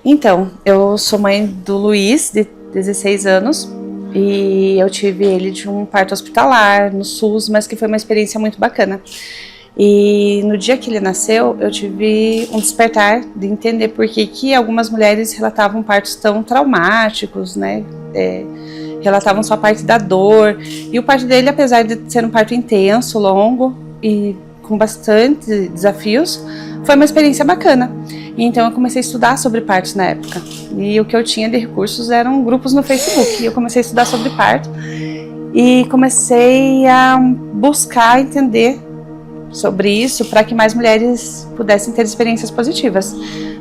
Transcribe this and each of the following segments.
Então, eu sou mãe do Luiz, de 16 anos, e eu tive ele de um parto hospitalar, no SUS, mas que foi uma experiência muito bacana. E no dia que ele nasceu, eu tive um despertar de entender por que algumas mulheres relatavam partos tão traumáticos, né? Relatavam só a parte da dor. E o parto dele, apesar de ser um parto intenso, longo e com bastante desafios, foi uma experiência bacana. E então eu comecei a estudar sobre partos na época. E o que eu tinha de recursos eram grupos no Facebook. E eu comecei a estudar sobre parto e comecei a buscar entender sobre isso para que mais mulheres pudessem ter experiências positivas.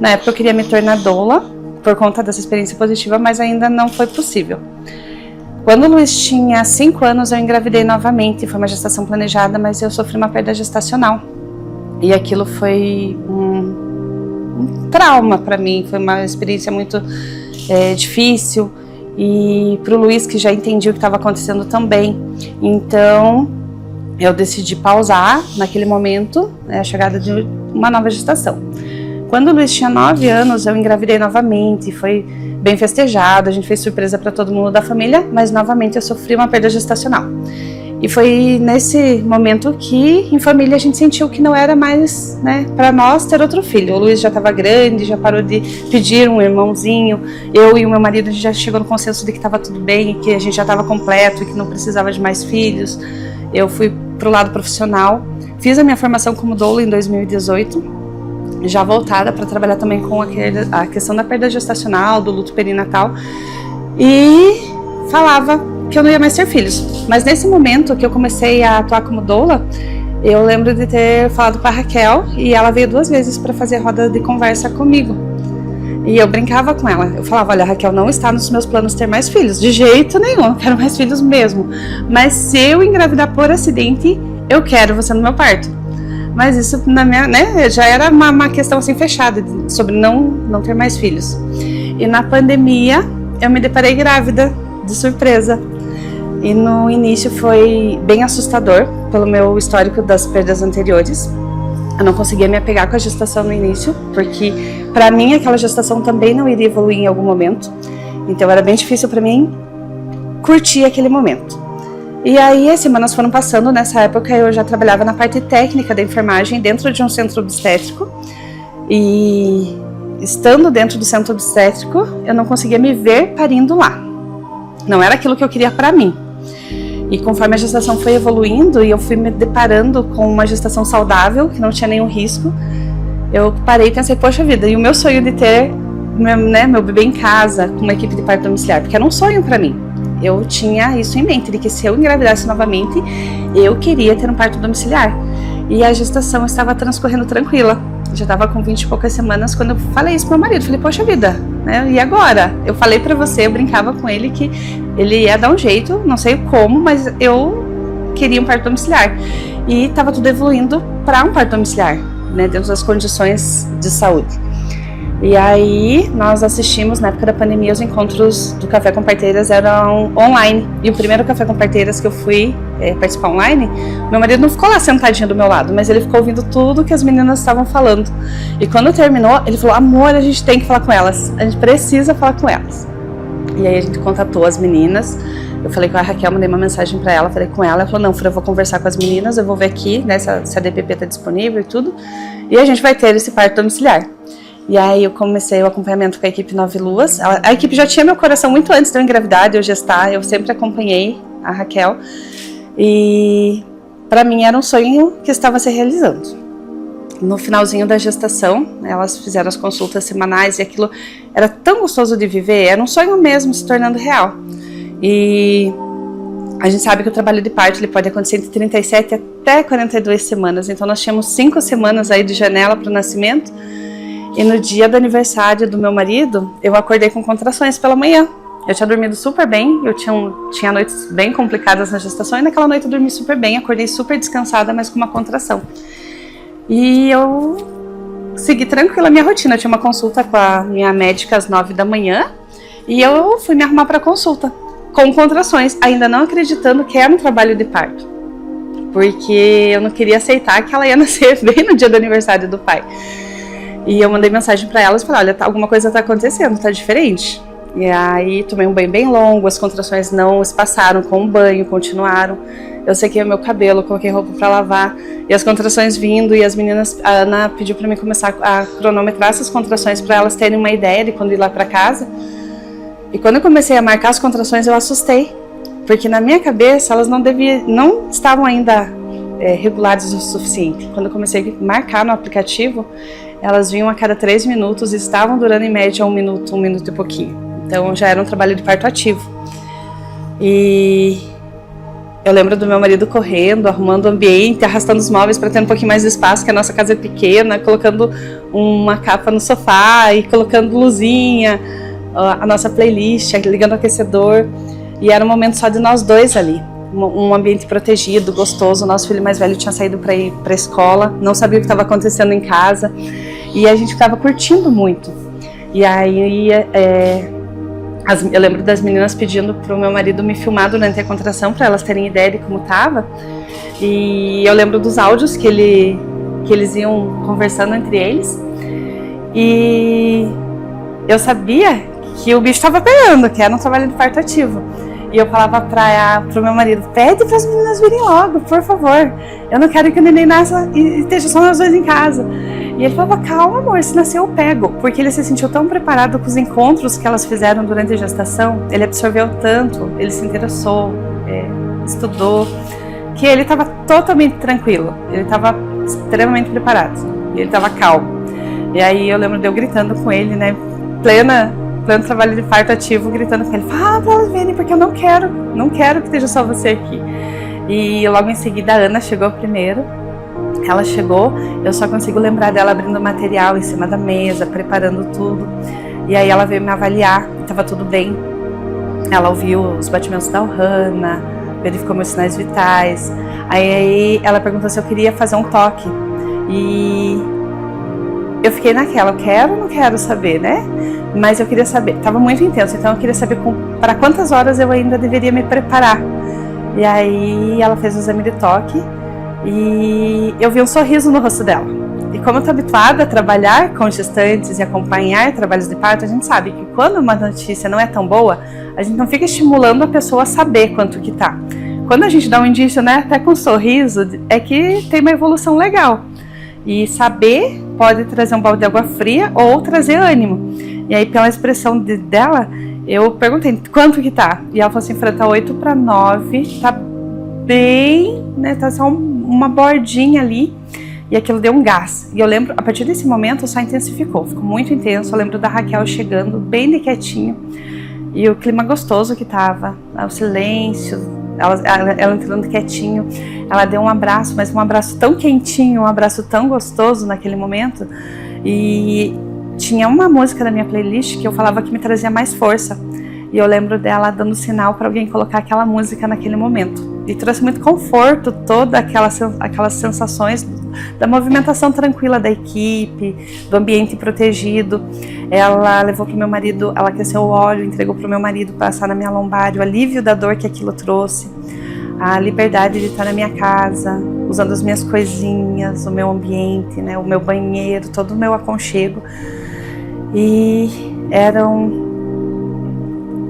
Na época eu queria me tornar doula por conta dessa experiência positiva, mas ainda não foi possível. Quando o Luiz tinha 5 anos, eu engravidei novamente. Foi uma gestação planejada, mas eu sofri uma perda gestacional. E aquilo foi um trauma para mim, foi uma experiência muito difícil. E para o Luiz, que já entendia o que estava acontecendo também. Então, eu decidi pausar naquele momento a chegada de uma nova gestação. Quando o Luiz tinha 9 anos, eu engravidei novamente, foi bem festejado, a gente fez surpresa para todo mundo da família, mas novamente eu sofri uma perda gestacional. E foi nesse momento que, em família, a gente sentiu que não era mais, para nós ter outro filho. O Luiz já estava grande, já parou de pedir um irmãozinho. Eu e o meu marido, a gente já chegou no consenso de que estava tudo bem, que a gente já estava completo e que não precisava de mais filhos. Eu fui para o lado profissional, fiz a minha formação como doula em 2018, já voltada para trabalhar também com a questão da perda gestacional, do luto perinatal, e falava que eu não ia mais ter filhos. Mas nesse momento que eu comecei a atuar como doula, eu lembro de ter falado com a Raquel, e ela veio 2 vezes para fazer roda de conversa comigo. E eu brincava com ela, eu falava, olha, Raquel, não está nos meus planos ter mais filhos, de jeito nenhum, não quero mais filhos mesmo. Mas se eu engravidar por acidente, eu quero você no meu parto. Mas isso na minha, já era uma questão assim fechada, sobre não ter mais filhos. E na pandemia, eu me deparei grávida, de surpresa. E no início foi bem assustador, pelo meu histórico das perdas anteriores. Eu não conseguia me apegar com a gestação no início, porque para mim aquela gestação também não iria evoluir em algum momento. Então era bem difícil para mim curtir aquele momento. E aí as semanas foram passando, nessa época eu já trabalhava na parte técnica da enfermagem dentro de um centro obstétrico. E estando dentro do centro obstétrico, eu não conseguia me ver parindo lá. Não era aquilo que eu queria para mim. E conforme a gestação foi evoluindo e eu fui me deparando com uma gestação saudável, que não tinha nenhum risco, eu parei e pensei, poxa vida, e o meu sonho de ter meu bebê em casa, com uma equipe de parto domiciliar, porque era um sonho para mim. Eu tinha isso em mente, de que se eu engravidasse novamente, eu queria ter um parto domiciliar. E a gestação estava transcorrendo tranquila. Já estava com 20 e poucas semanas quando eu falei isso pro meu marido. Falei, poxa vida, e agora? Eu falei pra você, eu brincava com ele que ele ia dar um jeito, não sei como, mas eu queria um parto domiciliar. E estava tudo evoluindo para um parto domiciliar, dentro das condições de saúde. E aí nós assistimos, na época da pandemia, os encontros do Café com Parteiras eram online. E o primeiro Café com Parteiras que eu fui participar online, meu marido não ficou lá sentadinho do meu lado, mas ele ficou ouvindo tudo que as meninas estavam falando. E quando terminou, ele falou, amor, a gente tem que falar com elas, a gente precisa falar com elas. E aí a gente contatou as meninas, eu falei com a Raquel, mandei uma mensagem pra ela, falei com ela, ela falou, não, Fran, eu vou conversar com as meninas, eu vou ver aqui, se a DPP tá disponível e tudo, e a gente vai ter esse parto domiciliar. E aí eu comecei o acompanhamento com a equipe Nove Luas. A equipe já tinha meu coração muito antes de eu engravidar, de eu gestar. Eu sempre acompanhei a Raquel. E para mim era um sonho que estava se realizando. No finalzinho da gestação, elas fizeram as consultas semanais e aquilo era tão gostoso de viver. Era um sonho mesmo se tornando real. E a gente sabe que o trabalho de parto ele pode acontecer entre 37 até 42 semanas. Então nós tínhamos 5 semanas aí de janela para o nascimento. E no dia do aniversário do meu marido, eu acordei com contrações pela manhã. Eu tinha dormido super bem, eu tinha noites bem complicadas na gestação, e naquela noite eu dormi super bem, acordei super descansada, mas com uma contração. E eu segui tranquila a minha rotina, eu tinha uma consulta com a minha médica às 9 da manhã, e eu fui me arrumar para a consulta, com contrações, ainda não acreditando que era um trabalho de parto. Porque eu não queria aceitar que ela ia nascer bem no dia do aniversário do pai. E eu mandei mensagem para elas e falei, olha, alguma coisa tá acontecendo, tá diferente. E aí tomei um banho bem longo, as contrações não espaçaram com o banho, continuaram. Eu sequei o meu cabelo, coloquei roupa para lavar e as contrações vindo, e as meninas, a Ana pediu para mim começar a cronometrar essas contrações para elas terem uma ideia de quando ir lá para casa. E quando eu comecei a marcar as contrações, eu assustei, porque na minha cabeça elas não estavam ainda regulares o suficiente. Quando eu comecei a marcar no aplicativo, elas vinham a cada 3 minutos e estavam durando em média 1 minuto e pouquinho. Então já era um trabalho de parto ativo. E eu lembro do meu marido correndo, arrumando o ambiente, arrastando os móveis para ter um pouquinho mais de espaço, que a nossa casa é pequena, colocando uma capa no sofá e colocando luzinha, a nossa playlist, ligando o aquecedor. E era um momento só de nós dois ali. Um ambiente protegido, gostoso. O nosso filho mais velho tinha saído para ir para a escola, não sabia o que estava acontecendo em casa. E a gente ficava curtindo muito. E aí eu lembro das meninas pedindo para o meu marido me filmar durante a contração, para elas terem ideia de como estava. E eu lembro dos áudios que eles iam conversando entre eles. E eu sabia que o bicho estava pegando, que era um trabalho de parto ativo. E eu falava pro meu marido, pede para as meninas virem logo, por favor. Eu não quero que o neném nasça e esteja só nós dois em casa. E ele falava, calma amor, se nascer eu pego. Porque ele se sentiu tão preparado com os encontros que elas fizeram durante a gestação. Ele absorveu tanto, ele se interessou, estudou, que ele estava totalmente tranquilo. Ele estava extremamente preparado. E ele estava calmo. E aí eu lembro de eu gritando com ele, né, pleno trabalho de parto ativo, gritando com ele, fala pra elas virem, porque eu não quero que esteja só você aqui. E logo em seguida a Ana chegou primeiro. Ela chegou, eu só consigo lembrar dela abrindo material em cima da mesa, preparando tudo. E aí ela veio me avaliar, estava tudo bem. Ela ouviu os batimentos da Ohana, verificou meus sinais vitais. Aí ela perguntou se eu queria fazer um toque. E eu fiquei naquela, eu quero ou não quero saber, né? Mas eu queria saber, estava muito intenso, então eu queria saber para quantas horas eu ainda deveria me preparar. E aí ela fez o exame de toque e eu vi um sorriso no rosto dela. E como eu estou habituada a trabalhar com gestantes e acompanhar trabalhos de parto, a gente sabe que quando uma notícia não é tão boa, a gente não fica estimulando a pessoa a saber quanto que tá. Quando a gente dá um indício, né, até com um sorriso, é que tem uma evolução legal. E saber pode trazer um balde de água fria ou trazer ânimo. E aí, pela expressão dela, eu perguntei, quanto que tá? E ela falou assim, Fran, tá 8 para 9, tá bem, né, tá só uma bordinha ali. E aquilo deu um gás. E eu lembro, a partir desse momento, só intensificou, ficou muito intenso. Eu lembro da Raquel chegando, bem de quietinho. E o clima gostoso que tava, o silêncio, ela entrando quietinho. Ela deu um abraço, mas um abraço tão quentinho, um abraço tão gostoso naquele momento. E tinha uma música da minha playlist que eu falava que me trazia mais força. E eu lembro dela dando sinal para alguém colocar aquela música naquele momento. E trouxe muito conforto, todas aquelas sensações da movimentação tranquila da equipe, do ambiente protegido. Ela levou para o meu marido, ela aqueceu o óleo, entregou para o meu marido passar na minha lombar, o alívio da dor que aquilo trouxe. A liberdade de estar na minha casa, usando as minhas coisinhas, o meu ambiente, né, o meu banheiro, todo o meu aconchego. E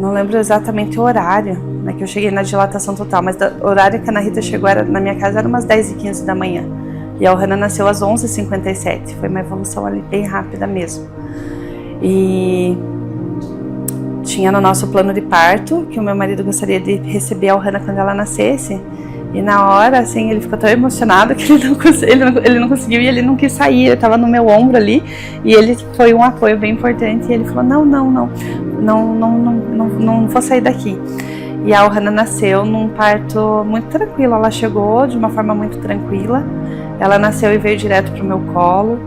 não lembro exatamente o horário, né, que eu cheguei na dilatação total, mas o horário que a Ana Rita chegou na minha casa era umas 10h15 da manhã. E a Ohana nasceu às 11h57, foi uma evolução ali bem rápida mesmo. E tinha no nosso plano de parto que o meu marido gostaria de receber a Ohana quando ela nascesse. E na hora, assim, ele ficou tão emocionado que ele não conseguiu e ele não quis sair. Ele estava no meu ombro ali e ele foi um apoio bem importante. E ele falou, não vou sair daqui. E a Ohana nasceu num parto muito tranquilo. Ela chegou de uma forma muito tranquila. Ela nasceu e veio direto pro meu colo.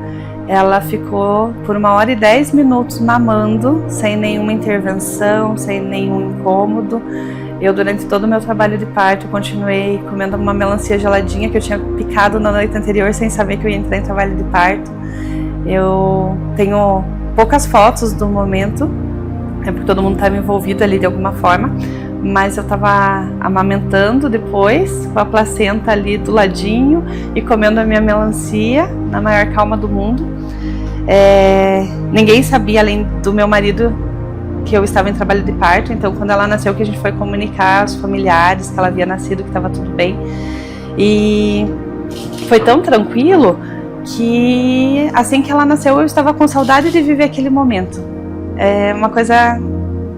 Ela ficou por 1h10 mamando, sem nenhuma intervenção, sem nenhum incômodo. Eu, durante todo o meu trabalho de parto, continuei comendo uma melancia geladinha que eu tinha picado na noite anterior sem saber que eu ia entrar em trabalho de parto. Eu tenho poucas fotos do momento, porque todo mundo estava envolvido ali de alguma forma, mas eu estava amamentando depois, com a placenta ali do ladinho e comendo a minha melancia na maior calma do mundo. Ninguém sabia, além do meu marido, que eu estava em trabalho de parto. Então, quando ela nasceu, que a gente foi comunicar aos familiares que ela havia nascido, que estava tudo bem. E foi tão tranquilo que, assim que ela nasceu, eu estava com saudade de viver aquele momento. É uma coisa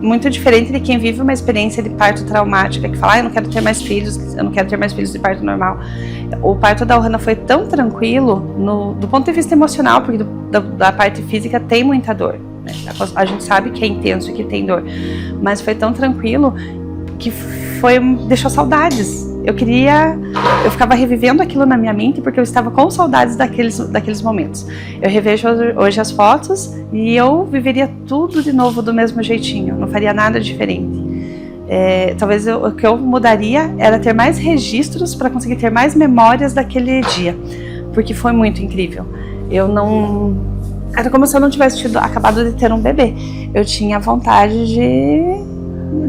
muito diferente de quem vive uma experiência de parto traumática, que fala, eu não quero ter mais filhos, eu não quero ter mais filhos de parto normal. O parto da Ohana foi tão tranquilo, do ponto de vista emocional, porque da parte física tem muita dor, né? A gente sabe que é intenso e que tem dor, mas foi tão tranquilo que deixou saudades. Eu ficava revivendo aquilo na minha mente porque eu estava com saudades daqueles momentos. Eu revejo hoje as fotos e eu viveria tudo de novo do mesmo jeitinho, não faria nada diferente. Talvez o que eu mudaria era ter mais registros para conseguir ter mais memórias daquele dia, porque foi muito incrível. Era como se eu não tivesse acabado de ter um bebê. Eu tinha vontade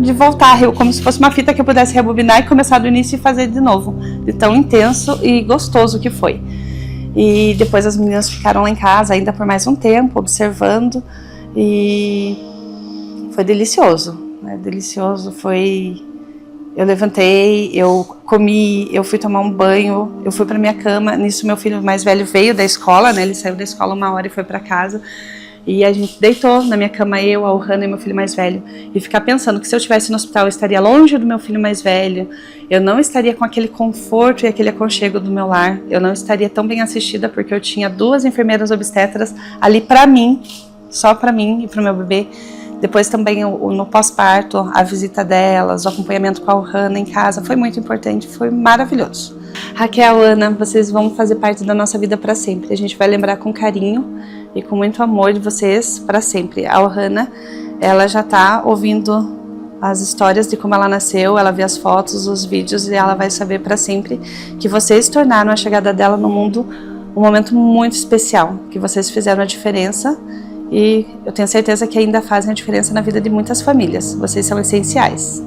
de voltar, como se fosse uma fita que eu pudesse rebobinar e começar do início e fazer de novo, de tão intenso e gostoso que foi. E depois as meninas ficaram lá em casa ainda por mais um tempo, observando, e foi delicioso, né? Delicioso, eu levantei, eu comi, eu fui tomar um banho, eu fui para minha cama. Nisso meu filho mais velho veio da escola, né? Ele saiu da escola 1 hora e foi para casa. E a gente deitou na minha cama, eu, a Ohana e meu filho mais velho, e ficar pensando que se eu estivesse no hospital eu estaria longe do meu filho mais velho, eu não estaria com aquele conforto e aquele aconchego do meu lar, eu não estaria tão bem assistida porque eu tinha 2 enfermeiras obstetras ali para mim, só para mim e para o meu bebê. Depois também no pós-parto, a visita delas, o acompanhamento com a Ohana em casa, foi muito importante, foi maravilhoso. Raquel, Ana, vocês vão fazer parte da nossa vida para sempre. A gente vai lembrar com carinho e com muito amor de vocês para sempre. A Ohana, ela já está ouvindo as histórias de como ela nasceu, ela vê as fotos, os vídeos, e ela vai saber para sempre que vocês tornaram a chegada dela no mundo um momento muito especial, que vocês fizeram a diferença, e eu tenho certeza que ainda fazem a diferença na vida de muitas famílias. Vocês são essenciais.